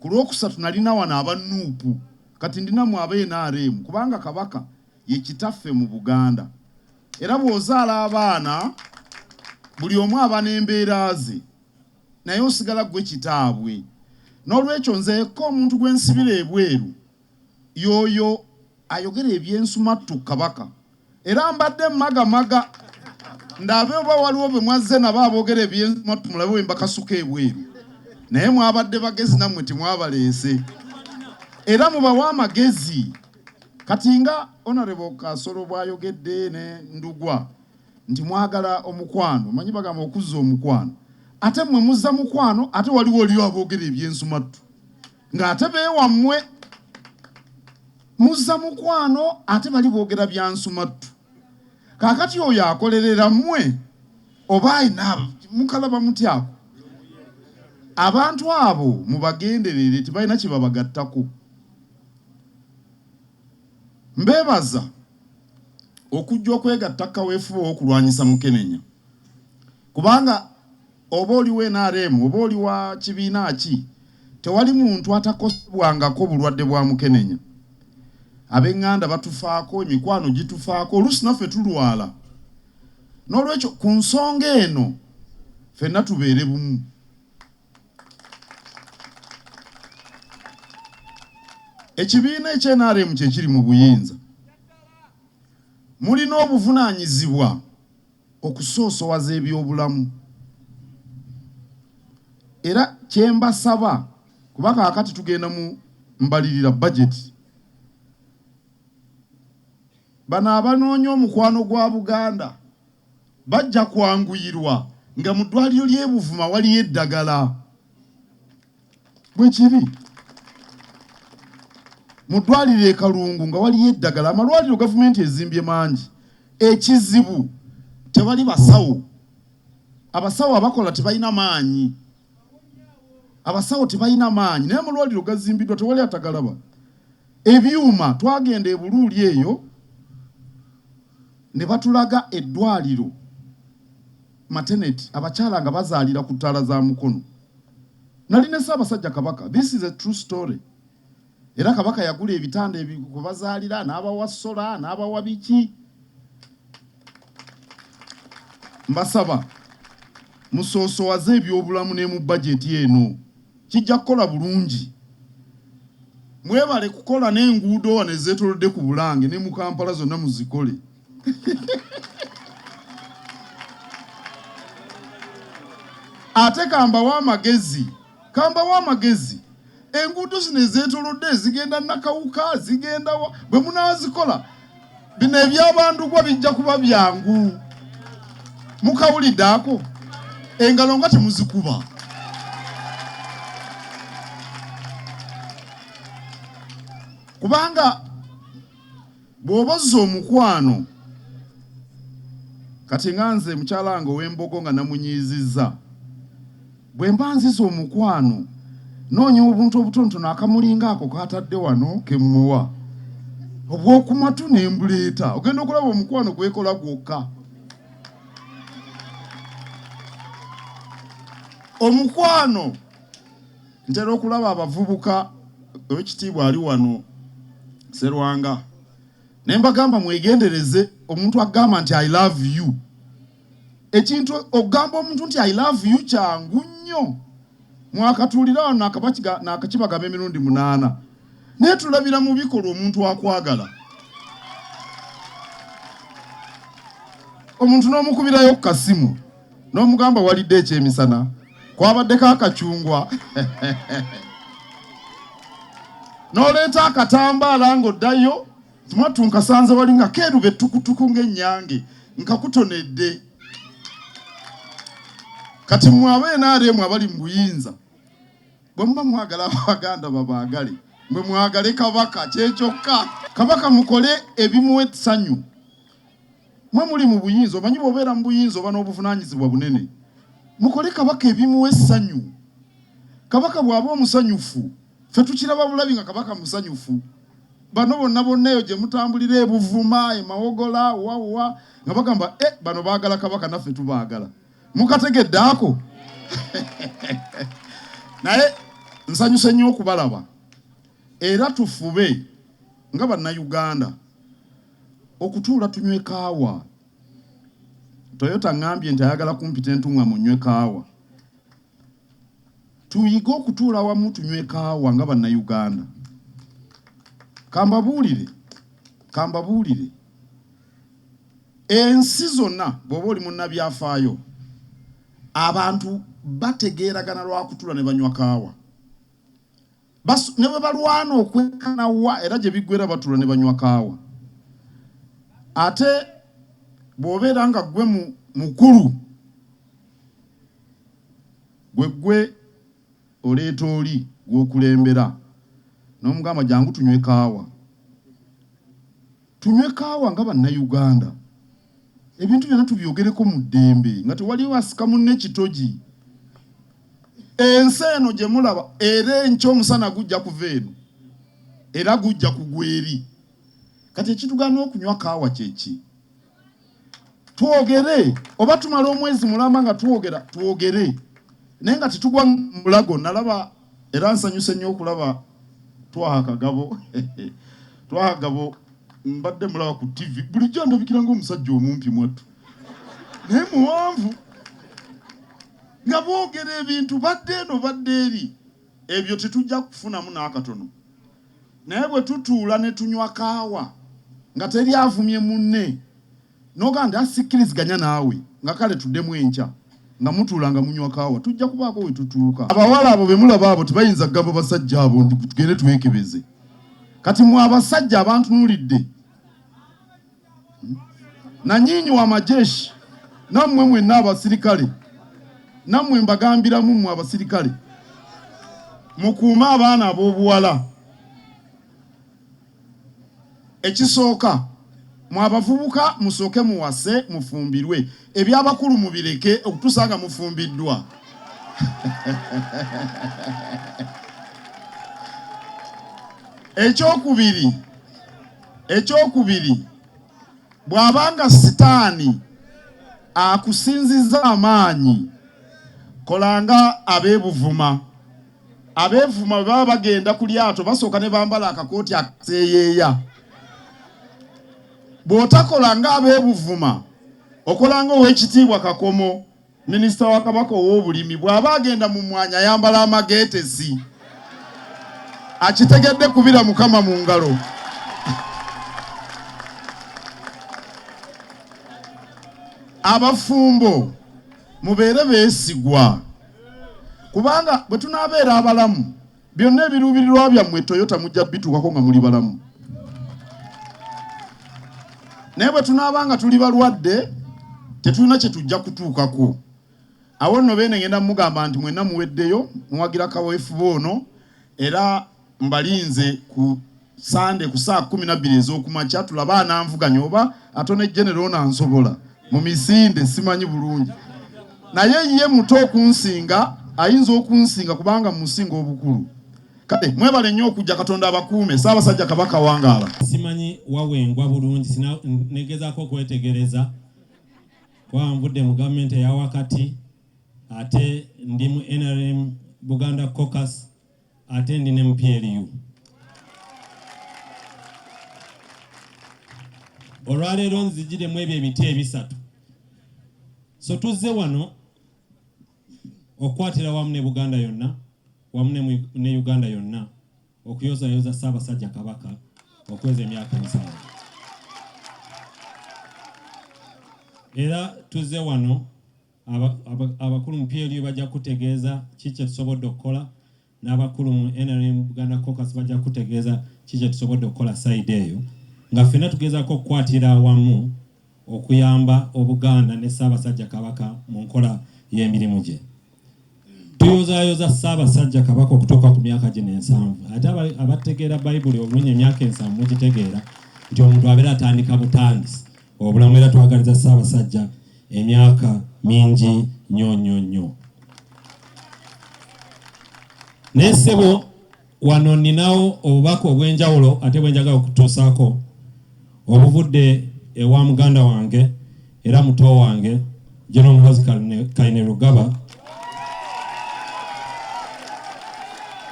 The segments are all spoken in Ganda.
ku lwokusatu nalina wano abanuupu kati ndinamu NRM kubanga kabaka ye kitaffe mu Buganda era bw'ozaala abaana buli omu aba n'embeera ze naye osigala gwe kitaabwe n'olwekyo nzeeko omuntu gwe nsibira ebweru yoyo ayogera ebyensumattu kabaka era mbadde maga ndabe oba waliwo bwe mwazze nabo aboogera ebyensumattu mulabe we mbakasuka ebweru naye mwabadde bagezi nammwe timwabaleese era mubawa amagezi kati nga Honorable Kasolo bw'ayogedde ne Ndugwa nti mwagala omukwano manyi bagamba okuzza omukwano ate mwe muzza mukwano ate waliwo oliyo aboogera ebyensumattu ng'ate beewammwe muzza mukwano ate bali boogera byansumattu kaakati oyo akolerera mmwe oba ayina mukalaba mutyako abantu abo mubagenderere tibalina kye babagattako mbebaza okujja okwegatta kaweefuba okulwanyisa Mukenenya kubanga oba oliwo NRM oba oli wa kibiina ki tewali muntu atakosebwangako bulwadde bwa Mukenenya ab'eŋŋanda batufaako emikwano gitufaako oluusi naffe tulwala n'olwekyo ku nsonga eno ffenna tubeere bumu ekibiina ekye-NRM kye kiri mu buyinza mulina obuvunaanyizibwa okusoosowaza ebyobulamu era kyembasaba kuba kaakati tugenda mu mbalirira budget bano abanoonya omukwano gwa Buganda bajja kwanguyirwa nga mu ddwaliro ly'e Buvuma waliyo eddagala bwe kiri mu ddwaliro e Kalungu nga waliyo eddagala amalwaliro gavumenti ezimbye mangi ekizibu tebali basawo abasawo abakola tebalina maanyi abasawo tebalina maanyi naye amalwaliro gazimbiddwa tewali atagalaba ebyuma twagenda e Buluuli eyo ne batulaga eddwaliro maternity abakyala nga bazaalira ku ttaala za mukono nali ne Ssaabasajja Kabaka this is a true story era kabaka yagula ebitanda kubazaalira n'abawa sola n'abawa biki mbasaba musoosowaze ebyobulamu ne mu bajeti eno kijja kukola bulungi mwebale kukola n'enguudo wane zeetolodde ku Bulange ne mu Kampala zonna muzikole ate kambawa amagezi enguudo zino ezeetolodde zigenda Nakawuka zigenda bwe munaazikola bino ebyabandugwa bijja kuba byangu mukawulidde ako engalo nga temuzikuba kubanga bw'obozza omukwano kati nga nze mukyala nga ow'Embogo nga namunyiizizza bwe mba nziza omukwano noonya obuntu obutonotono akamulinga ako katadde wano kemuwa obw'okumatu ne mbuleeta ogenda okulaba omukwano gwekola gwokka omukwano ntera okulaba abavubuka ow'ekitiibwa ali wano Serwanga ne mbagamba mwegendereze omuntu agamba nti I love you ekintu ogamba omuntu nti I love you kyangu nnyo mwakatuulira wano nakakibagamba emirundi 8 naye tulabira mu bikolwa omuntu akwagala omuntu n'omukubirayo ku kasimu n'omugamba walidde ekyemisana kwabaddeko akacungwa n'oleeta akatambaala ng'oddayo tumatu nkasanze wali nga keerube tukutuku ng'ennyange nkakutonedde kati mwabe NRM abali mu buyinza bwe muba mwagala Abaganda babaagale mwe mwagale kabaka kyekyokka kabaka mukole ebimuwa essanyu mwe muli mu buyinza omanyi bw'obeera mu buyinza oba n'obuvunaanyizibwa bunene mukole kabaka ebimuwa essanyu kabaka bw'aba omusanyufu ffe tukiraba bulabi nga kabaka musanyufu bano bonna eyo gye mutambulira e Buvuma e Mawogola wawa nga bagamba bano baagala kabaka naffe tubaagala mukategedde ako naye nsanyuse nnyo okubalaba era tufube nga bannayuganda okutuula tunywe kaawa. Toyota ngambye nti ayagala kumpita entunga munywe kaawa. Tuyige okutuula wamu tunywe kaawa nga bannayuganda. Kambabuulire ensi zonna bw'oba oli munnabyafaayo abantu bategeeragana lwa kutuula ne banywa kaawa. Ne bwe balwana okwekanawa era gye biggwera batuula ne banywa kaawa. Ate bw'obeera nga gwe mukulu gwe oleeta oli gw'okulembera n'omugamba jangu tunywe kaawa. Tunywe kaawa nga bannayuganda. Ebintu byonna tubyogereko mu ddembe nga tewaliwo asika munne kitogi. Ensi eno gye mulaba era enkya omusana gujja kuva eno era gujja kugwa eri. Kati ekitugaana okunywa kaawa kyeki? Twogere oba tumala omwezi mulamba nga twogere naye nga tetugwa mulago. Nalaba era nsanyuse nnyo okulaba Twaha Kagabo mbadde mulaba ku TV bulijjo ndabikira ng'omusajja omumpi mwattu naye muwanvu nga boogera ebintu badde eno badde eri. Ebyo tetujja kufunamu n'akatono. Naye bwe tutuula ne tunywa kaawa nga teri avumye munne n'ogamba asikkiriziganya naawe nga kale tuddemu enkya nga mutuula nga munywa kaawa tujja kubaako we tutuuka. Abawala abo be mulaba abo tebayinza kugamba basajja abo nti tugende twekebeze. Kati mwe abasajja abantunuulidde nanyinyi wa majeshi nammwe mwenna abasirikale nammwe mbagambiramu mmwe abasirikale mukuuma abaana ab'obuwala. Ekisooka mwe abavubuka musooke muwase mufumbirwe ebyabakulu mubireke okutusanga mufumbiddwa. Ekyokubiri bw'abanga sitaani akusinziza amaanyi kolanga abeebuvuma. Abeevuma bwe baba bagenda ku lyato basooka ne bambala akakooti akaseeyeeya. Bw'otakolanga abeebuvuma okolanga ow'ekitiibwa Kakomo minisita wa Kabaka ow'obulimi bw'aba agenda mu mwanya ayambala amageetesi akitegedde kubira Mukama mu ngalo. Abafumbo mubeere beesigwa kubanga bwe tunaabeera abalamu byonna ebiruubirirwa byammwe Toyota mujja bituukako nga muli balamu. Naye bwe tunaabanga tuli balwadde tetulina kye tujja kutuukako. Awo nno beene ngenda mugamba nti mwenna muweddeyo muwagira kaweefuba ono era mbalinze ku Sande ku saa 12 ez'okumakya tulaba ananvuganya oba atone general nansobola mu misinde simanyi bulungi. Naye ye muto okunsinga ayinza okunsinga kubanga musinga obukulu. Kade mwebale nnyo okujja Katonda abakuume. Ssaabasajja Kabaka wangaala. Simanyi wawengwa bulungi negezaako okwetegereza kwa nvudde mu gavumenti eya wakati ate ndi mu NRM Buganda Caucus ate ndi ne mu PLU. Olwaleero nzijiremu ebyo ebiti ebisatu. So tuzze wano okwatira wamu ne Buganda yonna wamu ne Uganda yonna okuyozayoza Ssaabasajja Kabaka okweza emyaka 7. Era tuzze wano abakulu mu PLU bajja kutegeeza kiki tusobodde okukola n'abakulu mu NRM Buganda Caucus bajja kutegeeza kiki tusobodde okukola side eyo nga ffenna tugezaako okukwatira wamu okuyamba Obuganda ne Ssaabasajja Kabaka mu nkola y'emirimu gye. Tuyozayoza Ssaabasajja Kabaka okutuuka ku myaka gye 7. Ate abategeera Bayibuli obulungi emyaka 7 mugitegeera nti omuntu abeera atandika butandisi. Obulamu era twagaliza Ssaabasajja emyaka mingi nnyo. Naye ssebo wano ninawo obubaka obw'enjawulo ate bwenjagala okutuusaako obuvudde ewa muganda wange era muto wange General Muhoozi Kainerugaba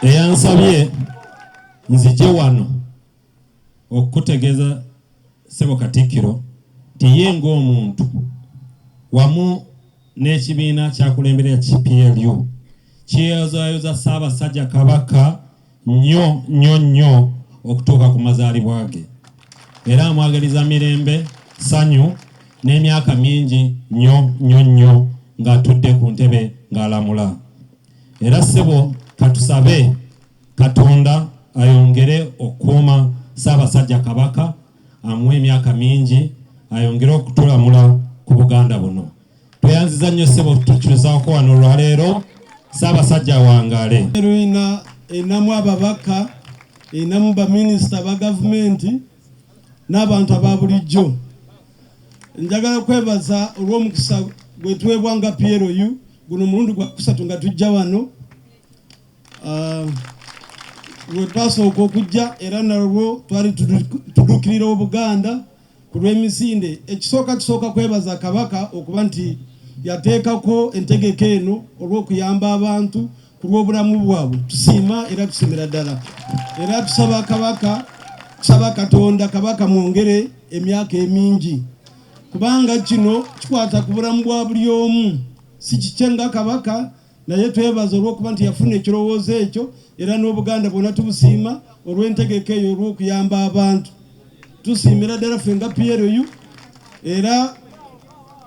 eyansabye nzije wano okutegeeza Ssebo Katikkiro tiye ng'omuntu wamu n'ekibiina kyakulembera PLU kyeyozayoza Ssaabasajja Kabaka nnyo okutuuka ku mazaalibwa ge, era amwagaliza mirembe, ssanyu n'emyaka mingi nnyo ng'atudde ku ntebe ng'alamula. Era Ssebo katusabe Katonda ayongere okuuma Ssaabasajja Kabaka, amuwe emyaka mingi, ayongere okutulamula ku Buganda buno. Tweyanziza nnyo Ssebo tukyusaako wano olwaleero. Ssaabasajja wangale. Enamu ababaka, enamu baminisita ba gavumenti n'abantu ababulijjo. Njagala kwebaza olw'omukisa gwe tuweebwa nga PLU guno mulundi gwa kusatu nga tujja wano. Lwe twasooka okujja era nalwo twali tudukirira Obuganda ku lw'emisinde. Ekisooka kwebaza Kabaka okuba nti yateekako entegeko eno olw'okuyamba abantu ku lw'obulamu bwabwe. Tusiima era tusiimira ddala. Era tusaba Kabaka, tusaba Katonda Kabaka mwongere emyaka emingi, kubanga kino kikwata ku bulamu bwa buli omu, si kikyenga Kabaka, naye twebaza olw'okuba nti yafuna ekirowoozo ekyo, era n'Obuganda bwonna tubusiima olw'entegeko eyo olw'okuyamba abantu. Tusiimira ddala ffe nga PLU, era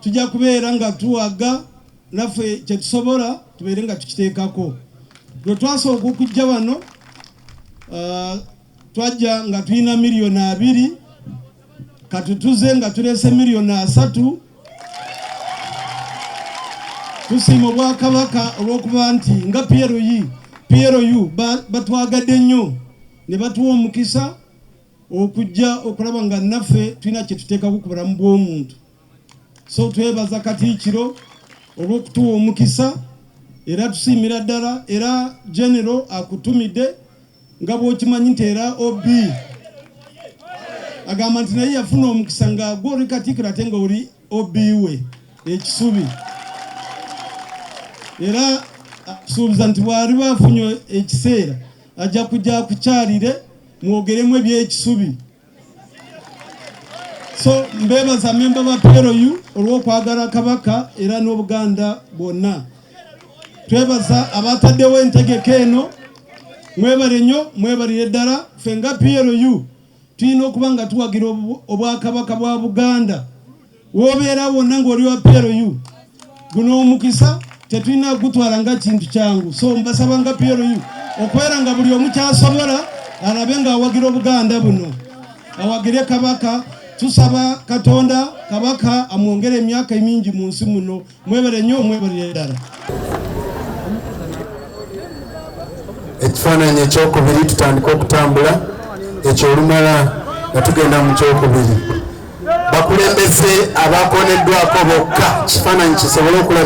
tujja kubeera nga tuwaga naffe kye tusobola tubeere nga tukiteekako. Lwe twasooka okujja wano twajja nga tulina miliyoni 2, katutuze nga tuleese miliyoni 3. Tusiima Obwakabaka olw'okuba nti nga PLU batwagadde nnyo ne batuwa omukisa okujja okulaba nga naffe tulina kye tuteekako ku bulamu bw'omuntu. So twebaza Katikkiro olw'okutuwa omukisa, era tusiimira ddala. Era General akutumidde nga bw'okimanyi nti era OB agamba nti naye yafuna omukisa nga gwe oli Katikkiro ate nga oli OB we ekisubi. Era asuubiza nti bw'ali bafunye ekiseera ajja kujja kukyalire mwogeremu eby'ekisubi. So mbebaza memba ba PLU olw'okwagala Kabaka era n'Obuganda bwonna. Twebaza abataddewo entegeko eno, mwebale nnyo, mwebalire ddala. Ffe nga PLU tulina okuba nga tuwagira Obwakabaka bwa Buganda. W'obeera wonna ng'oli wa PLU, guno omukisa tetulina gutwala nga kintu kyangu. So mbasaba nga PLU okwera nga buli omu kyasobola alabe nga awagira Obuganda buno, awagire Kabaka. Tusaba Katonda Kabaka amwongere emyaka emingi mu nsi muno. Mwebale nnyo, mwebalire ddala. Ekifaananyi ekyokubiri tutandika okutambula, ekyo olumala nga tugenda mu kyokubiri. Bakulembeze abakoneddwako bokka kifaananyi kisobole okulaba.